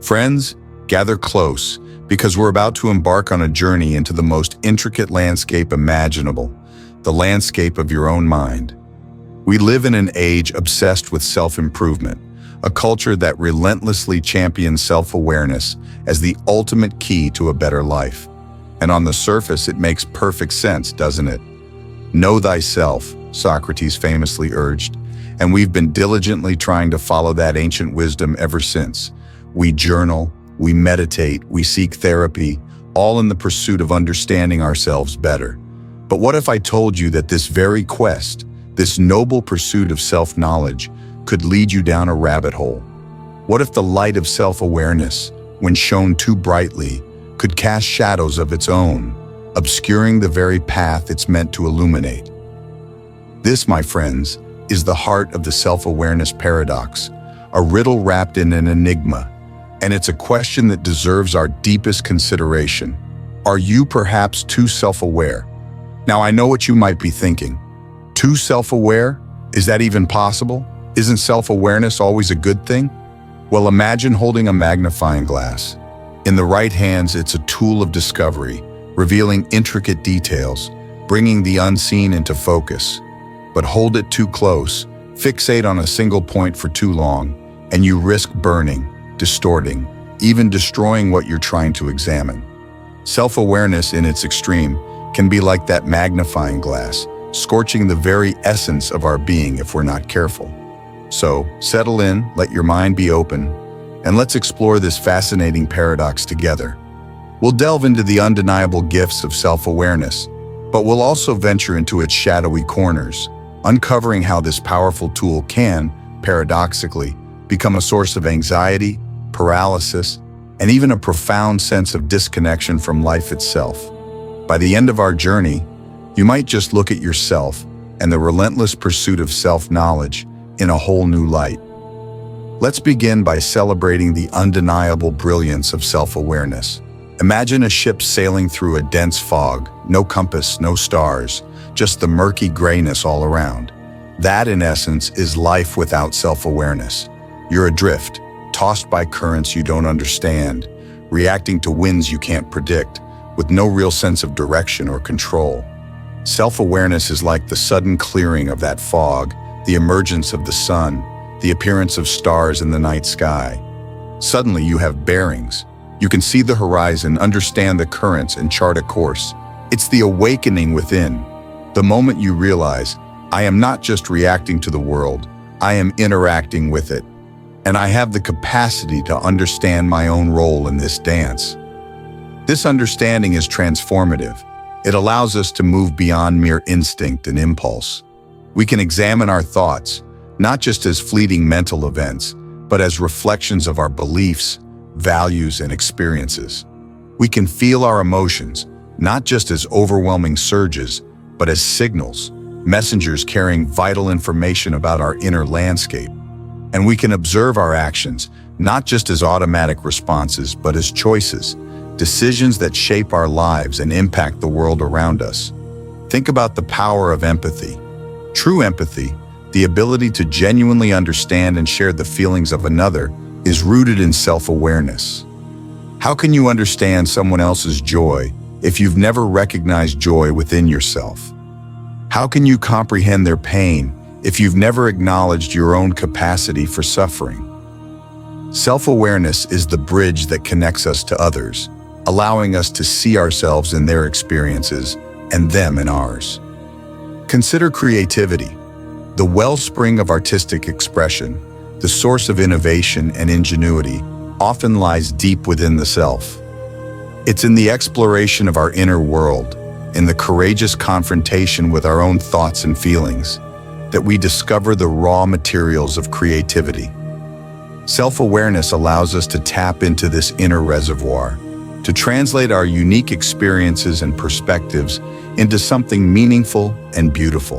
Friends, gather close, because we're about to embark on a journey into the most intricate landscape imaginable, the landscape of your own mind. We live in an age obsessed with self-improvement, a culture that relentlessly champions self-awareness as the ultimate key to a better life. And on the surface, it makes perfect sense, doesn't it? Know thyself, Socrates famously urged, and we've been diligently trying to follow that ancient wisdom ever since. We journal, we meditate, we seek therapy, all in the pursuit of understanding ourselves better. But what if I told you that this very quest, this noble pursuit of self-knowledge, could lead you down a rabbit hole? What if the light of self-awareness, when shone too brightly, could cast shadows of its own, obscuring the very path it's meant to illuminate? This, my friends, is the heart of the self-awareness paradox, a riddle wrapped in an enigma, and it's a question that deserves our deepest consideration. Are you perhaps too self-aware? Now, I know what you might be thinking. Too self-aware? Is that even possible? Isn't self-awareness always a good thing? Well, imagine holding a magnifying glass. In the right hands, it's a tool of discovery, revealing intricate details, bringing the unseen into focus. But hold it too close, fixate on a single point for too long, and you risk burning, distorting, even destroying what you're trying to examine. Self-awareness in its extreme can be like that magnifying glass, scorching the very essence of our being if we're not careful. So, settle in, let your mind be open, and let's explore this fascinating paradox together. We'll delve into the undeniable gifts of self-awareness, but we'll also venture into its shadowy corners, uncovering how this powerful tool can, paradoxically, become a source of anxiety, paralysis, and even a profound sense of disconnection from life itself. By the end of our journey, you might just look at yourself and the relentless pursuit of self-knowledge in a whole new light. Let's begin by celebrating the undeniable brilliance of self-awareness. Imagine a ship sailing through a dense fog, no compass, no stars, just the murky grayness all around. That, in essence, is life without self-awareness. You're adrift, tossed by currents you don't understand, reacting to winds you can't predict, with no real sense of direction or control. Self-awareness is like the sudden clearing of that fog, the emergence of the sun, the appearance of stars in the night sky. Suddenly you have bearings. You can see the horizon, understand the currents, and chart a course. It's the awakening within. The moment you realize, I am not just reacting to the world, I am interacting with it. And I have the capacity to understand my own role in this dance. This understanding is transformative. It allows us to move beyond mere instinct and impulse. We can examine our thoughts, not just as fleeting mental events, but as reflections of our beliefs, values, and experiences. We can feel our emotions, not just as overwhelming surges, but as signals, messengers carrying vital information about our inner landscape. And we can observe our actions, not just as automatic responses, but as choices, decisions that shape our lives and impact the world around us. Think about the power of empathy. True empathy, the ability to genuinely understand and share the feelings of another, is rooted in self-awareness. How can you understand someone else's joy if you've never recognized joy within yourself? How can you comprehend their pain if you've never acknowledged your own capacity for suffering? Self-awareness is the bridge that connects us to others, allowing us to see ourselves in their experiences and them in ours. Consider creativity, the wellspring of artistic expression, the source of innovation and ingenuity, often lies deep within the self. It's in the exploration of our inner world, in the courageous confrontation with our own thoughts and feelings, that we discover the raw materials of creativity. Self-awareness allows us to tap into this inner reservoir, to translate our unique experiences and perspectives into something meaningful and beautiful.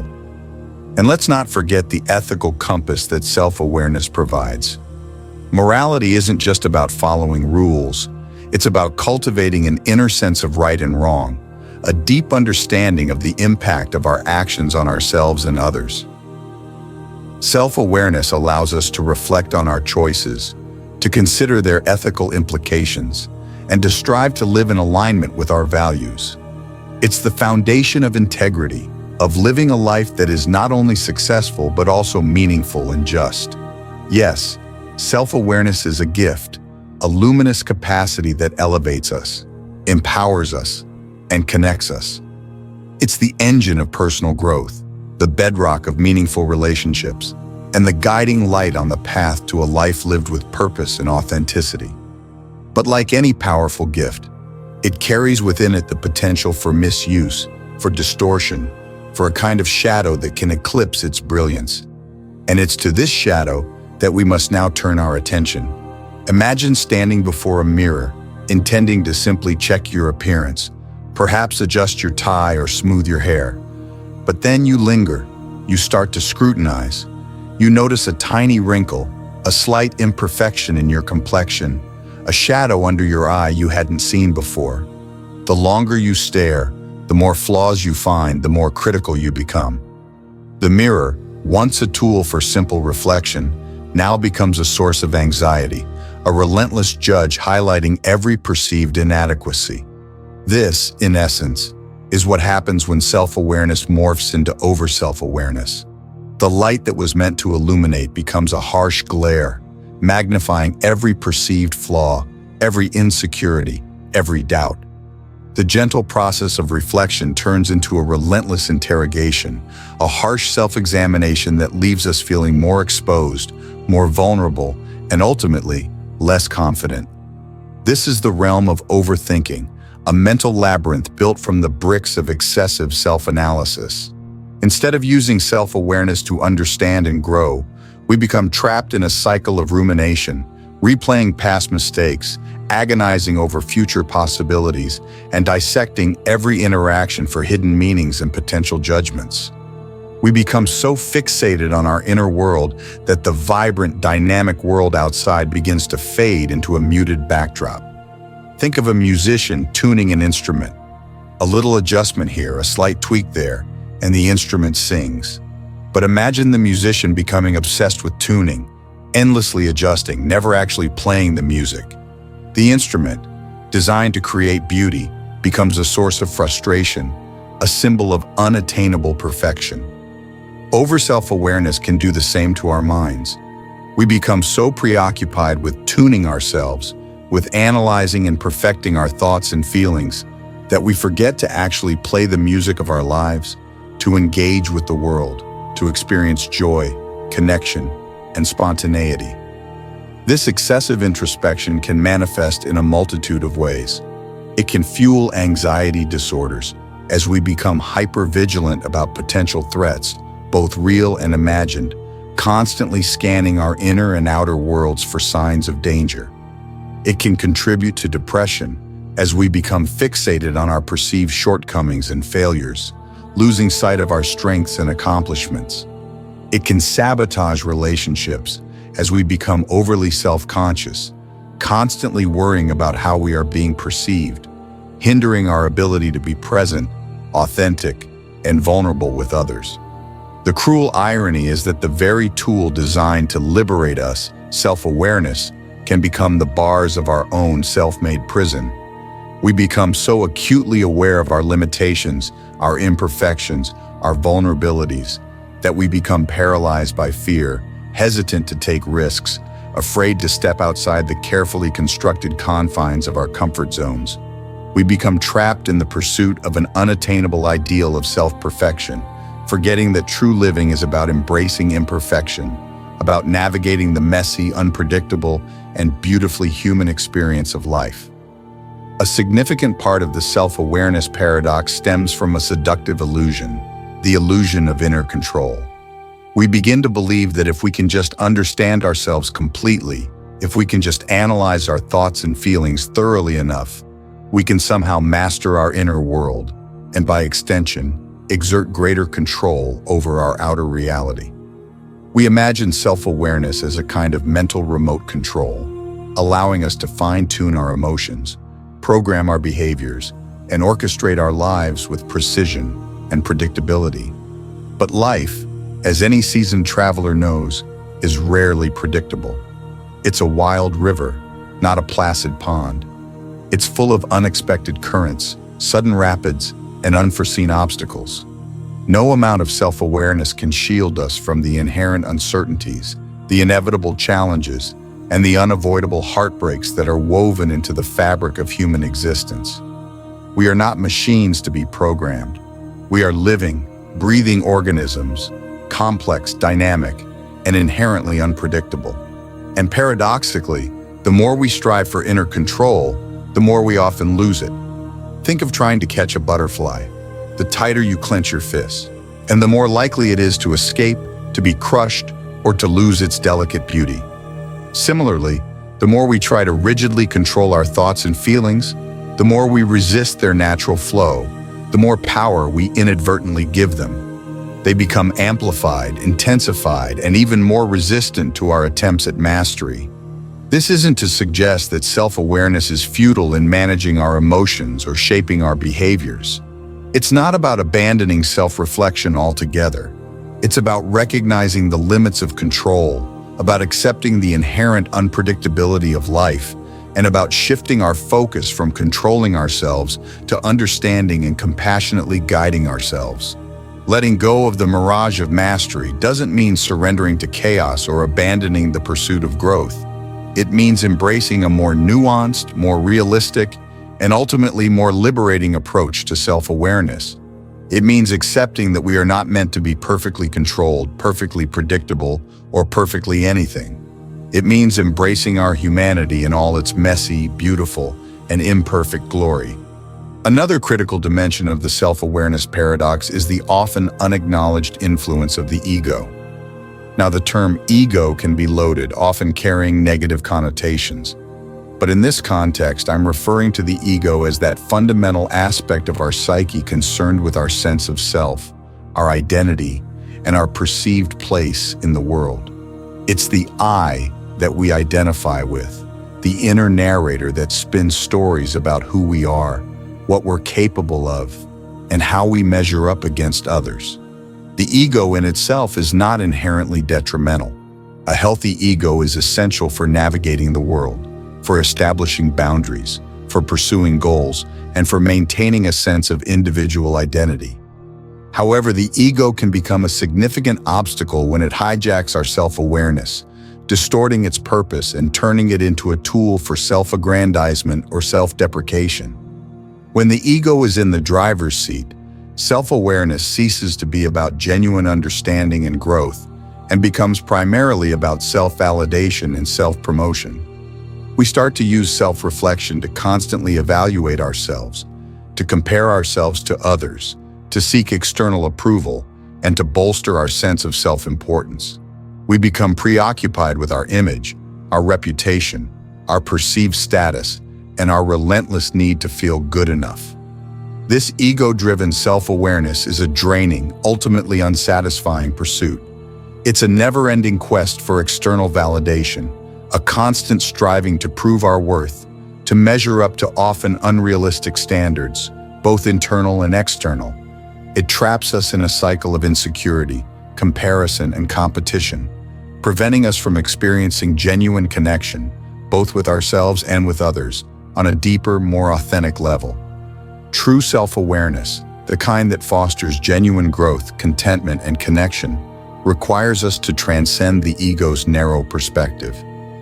And let's not forget the ethical compass that self-awareness provides. Morality isn't just about following rules. It's about cultivating an inner sense of right and wrong, a deep understanding of the impact of our actions on ourselves and others. Self-awareness allows us to reflect on our choices, to consider their ethical implications, and to strive to live in alignment with our values. It's the foundation of integrity, of living a life that is not only successful but also meaningful and just. Yes, self-awareness is a gift, a luminous capacity that elevates us, empowers us, and connects us. It's the engine of personal growth, the bedrock of meaningful relationships, and the guiding light on the path to a life lived with purpose and authenticity. But like any powerful gift, it carries within it the potential for misuse, for distortion, for a kind of shadow that can eclipse its brilliance. And it's to this shadow that we must now turn our attention. Imagine standing before a mirror, intending to simply check your appearance, perhaps adjust your tie or smooth your hair. But then you linger, you start to scrutinize. You notice a tiny wrinkle, a slight imperfection in your complexion, a shadow under your eye you hadn't seen before. The longer you stare, the more flaws you find, the more critical you become. The mirror, once a tool for simple reflection, now becomes a source of anxiety, a relentless judge highlighting every perceived inadequacy. This, in essence, is what happens when self-awareness morphs into over-self-awareness. The light that was meant to illuminate becomes a harsh glare, magnifying every perceived flaw, every insecurity, every doubt. The gentle process of reflection turns into a relentless interrogation, a harsh self-examination that leaves us feeling more exposed, more vulnerable, and ultimately, less confident. This is the realm of overthinking, a mental labyrinth built from the bricks of excessive self-analysis. Instead of using self-awareness to understand and grow, we become trapped in a cycle of rumination, replaying past mistakes, agonizing over future possibilities, and dissecting every interaction for hidden meanings and potential judgments. We become so fixated on our inner world that the vibrant, dynamic world outside begins to fade into a muted backdrop. Think of a musician tuning an instrument. A little adjustment here, a slight tweak there, and the instrument sings. But imagine the musician becoming obsessed with tuning, endlessly adjusting, never actually playing the music. The instrument, designed to create beauty, becomes a source of frustration, a symbol of unattainable perfection. Over-self-awareness can do the same to our minds. We become so preoccupied with tuning ourselves, with analyzing and perfecting our thoughts and feelings, that we forget to actually play the music of our lives, to engage with the world, to experience joy, connection, and spontaneity. This excessive introspection can manifest in a multitude of ways. It can fuel anxiety disorders as we become hyper-vigilant about potential threats, both real and imagined, constantly scanning our inner and outer worlds for signs of danger. It can contribute to depression as we become fixated on our perceived shortcomings and failures, losing sight of our strengths and accomplishments. It can sabotage relationships as we become overly self-conscious, constantly worrying about how we are being perceived, hindering our ability to be present, authentic, and vulnerable with others. The cruel irony is that the very tool designed to liberate us, self-awareness, can become the bars of our own self-made prison. We become so acutely aware of our limitations, our imperfections, our vulnerabilities, that we become paralyzed by fear, hesitant to take risks, afraid to step outside the carefully constructed confines of our comfort zones. We become trapped in the pursuit of an unattainable ideal of self-perfection, forgetting that true living is about embracing imperfection, about navigating the messy, unpredictable, and beautifully human experience of life. A significant part of the self-awareness paradox stems from a seductive illusion, the illusion of inner control. We begin to believe that if we can just understand ourselves completely, if we can just analyze our thoughts and feelings thoroughly enough, we can somehow master our inner world, and by extension, exert greater control over our outer reality. We imagine self-awareness as a kind of mental remote control, allowing us to fine-tune our emotions, program our behaviors, and orchestrate our lives with precision and predictability. But life, as any seasoned traveler knows, is rarely predictable. It's a wild river, not a placid pond. It's full of unexpected currents, sudden rapids, and unforeseen obstacles. No amount of self-awareness can shield us from the inherent uncertainties, the inevitable challenges, and the unavoidable heartbreaks that are woven into the fabric of human existence. We are not machines to be programmed. We are living, breathing organisms, complex, dynamic, and inherently unpredictable. And paradoxically, the more we strive for inner control, the more we often lose it. Think of trying to catch a butterfly. The tighter you clench your fists, and the more likely it is to escape, to be crushed, or to lose its delicate beauty. Similarly, the more we try to rigidly control our thoughts and feelings, the more we resist their natural flow, the more power we inadvertently give them. They become amplified, intensified, and even more resistant to our attempts at mastery. This isn't to suggest that self-awareness is futile in managing our emotions or shaping our behaviors. It's not about abandoning self-reflection altogether. It's about recognizing the limits of control, about accepting the inherent unpredictability of life, and about shifting our focus from controlling ourselves to understanding and compassionately guiding ourselves. Letting go of the mirage of mastery doesn't mean surrendering to chaos or abandoning the pursuit of growth. It means embracing a more nuanced, more realistic, and ultimately more liberating approach to self-awareness. It means accepting that we are not meant to be perfectly controlled, perfectly predictable, or perfectly anything. It means embracing our humanity in all its messy, beautiful, and imperfect glory. Another critical dimension of the self-awareness paradox is the often unacknowledged influence of the ego. Now, the term ego can be loaded, often carrying negative connotations. But in this context, I'm referring to the ego as that fundamental aspect of our psyche concerned with our sense of self, our identity, and our perceived place in the world. It's the I that we identify with, the inner narrator that spins stories about who we are, what we're capable of, and how we measure up against others. The ego in itself is not inherently detrimental. A healthy ego is essential for navigating the world, for establishing boundaries, for pursuing goals, and for maintaining a sense of individual identity. However, the ego can become a significant obstacle when it hijacks our self-awareness, distorting its purpose and turning it into a tool for self-aggrandizement or self-deprecation. When the ego is in the driver's seat, self-awareness ceases to be about genuine understanding and growth and becomes primarily about self-validation and self-promotion. We start to use self-reflection to constantly evaluate ourselves, to compare ourselves to others, to seek external approval, and to bolster our sense of self-importance. We become preoccupied with our image, our reputation, our perceived status, and our relentless need to feel good enough. This ego-driven self-awareness is a draining, ultimately unsatisfying pursuit. It's a never-ending quest for external validation, a constant striving to prove our worth, to measure up to often unrealistic standards, both internal and external. It traps us in a cycle of insecurity, comparison, and competition, preventing us from experiencing genuine connection, both with ourselves and with others, on a deeper, more authentic level. True self-awareness, the kind that fosters genuine growth, contentment, and connection, requires us to transcend the ego's narrow perspective.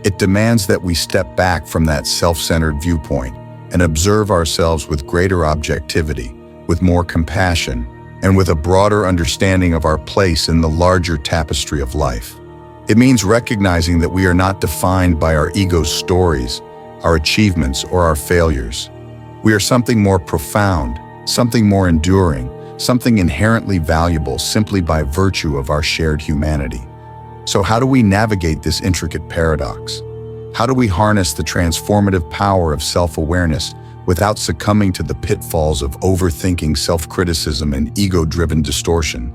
It demands that we step back from that self-centered viewpoint and observe ourselves with greater objectivity, with more compassion, and with a broader understanding of our place in the larger tapestry of life. It means recognizing that we are not defined by our ego's stories, our achievements, or our failures. We are something more profound, something more enduring, something inherently valuable simply by virtue of our shared humanity. So how do we navigate this intricate paradox? How do we harness the transformative power of self-awareness without succumbing to the pitfalls of overthinking, self-criticism, and ego-driven distortion?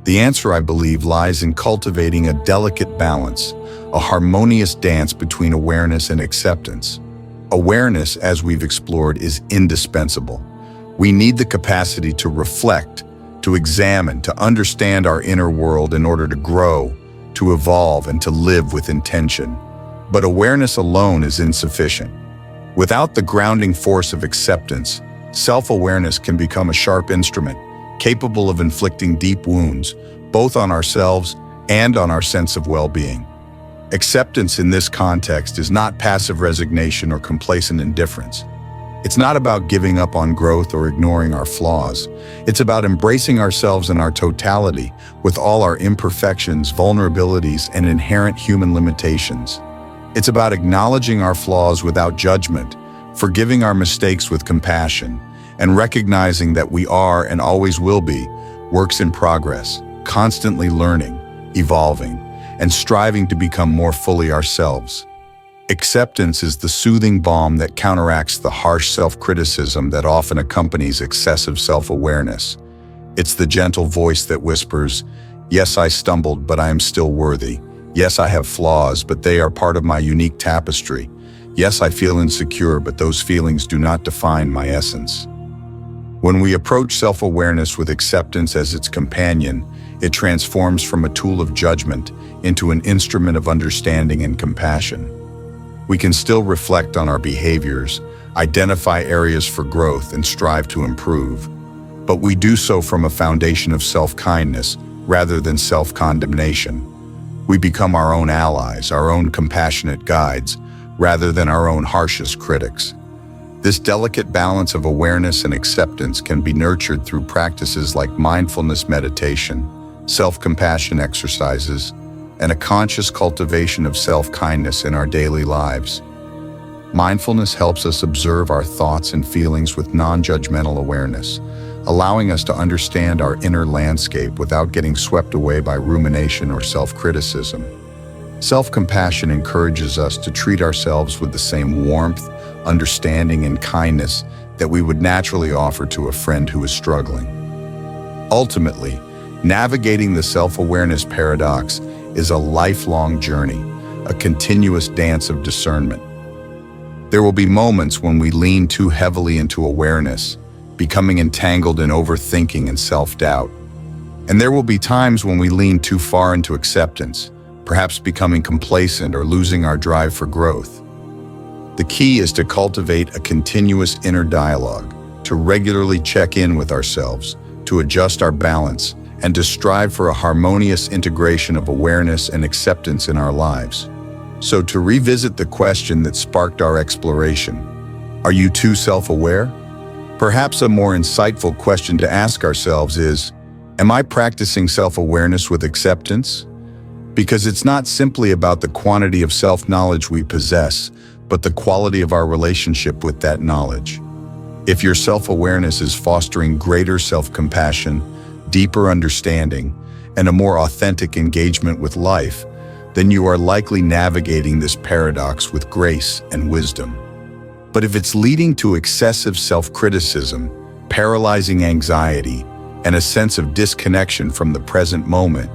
The answer, I believe, lies in cultivating a delicate balance, a harmonious dance between awareness and acceptance. Awareness, as we've explored, is indispensable. We need the capacity to reflect, to examine, to understand our inner world in order to grow, to evolve, and to live with intention. But awareness alone is insufficient. Without the grounding force of acceptance, self-awareness can become a sharp instrument, capable of inflicting deep wounds, both on ourselves and on our sense of well-being. Acceptance in this context is not passive resignation or complacent indifference. It's not about giving up on growth or ignoring our flaws. It's about embracing ourselves in our totality, with all our imperfections, vulnerabilities, and inherent human limitations. It's about acknowledging our flaws without judgment, forgiving our mistakes with compassion, and recognizing that we are and always will be works in progress, constantly learning, evolving, and striving to become more fully ourselves. Acceptance is the soothing balm that counteracts the harsh self-criticism that often accompanies excessive self-awareness. It's the gentle voice that whispers, "Yes, I stumbled, but I am still worthy. Yes, I have flaws, but they are part of my unique tapestry. Yes, I feel insecure, but those feelings do not define my essence." When we approach self-awareness with acceptance as its companion, it transforms from a tool of judgment into an instrument of understanding and compassion. We can still reflect on our behaviors, identify areas for growth, and strive to improve. But we do so from a foundation of self-kindness rather than self-condemnation. We become our own allies, our own compassionate guides, rather than our own harshest critics. This delicate balance of awareness and acceptance can be nurtured through practices like mindfulness meditation, self-compassion exercises, and a conscious cultivation of self-kindness in our daily lives. Mindfulness helps us observe our thoughts and feelings with non-judgmental awareness, allowing us to understand our inner landscape without getting swept away by rumination or self-criticism. Self-compassion encourages us to treat ourselves with the same warmth, understanding, and kindness that we would naturally offer to a friend who is struggling. Ultimately, navigating the self-awareness paradox is a lifelong journey, a continuous dance of discernment. There will be moments when we lean too heavily into awareness, becoming entangled in overthinking and self-doubt. And there will be times when we lean too far into acceptance, perhaps becoming complacent or losing our drive for growth. The key is to cultivate a continuous inner dialogue, to regularly check in with ourselves, to adjust our balance, and to strive for a harmonious integration of awareness and acceptance in our lives. So to revisit the question that sparked our exploration, are you too self-aware? Perhaps a more insightful question to ask ourselves is, am I practicing self-awareness with acceptance? Because it's not simply about the quantity of self-knowledge we possess, but the quality of our relationship with that knowledge. If your self-awareness is fostering greater self-compassion, deeper understanding, and a more authentic engagement with life, then you are likely navigating this paradox with grace and wisdom. But if it's leading to excessive self-criticism, paralyzing anxiety, and a sense of disconnection from the present moment,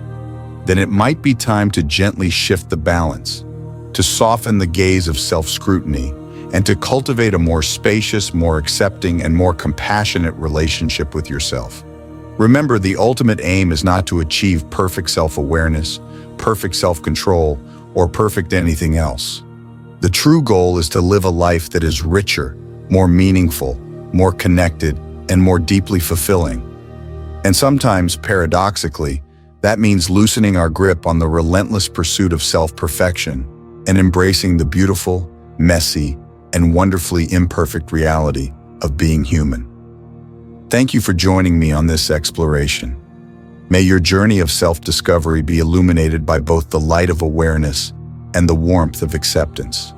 then it might be time to gently shift the balance, to soften the gaze of self-scrutiny, and to cultivate a more spacious, more accepting, and more compassionate relationship with yourself. Remember, the ultimate aim is not to achieve perfect self-awareness, perfect self-control, or perfect anything else. The true goal is to live a life that is richer, more meaningful, more connected, and more deeply fulfilling. And sometimes, paradoxically, that means loosening our grip on the relentless pursuit of self-perfection and embracing the beautiful, messy, and wonderfully imperfect reality of being human. Thank you for joining me on this exploration. May your journey of self-discovery be illuminated by both the light of awareness and the warmth of acceptance.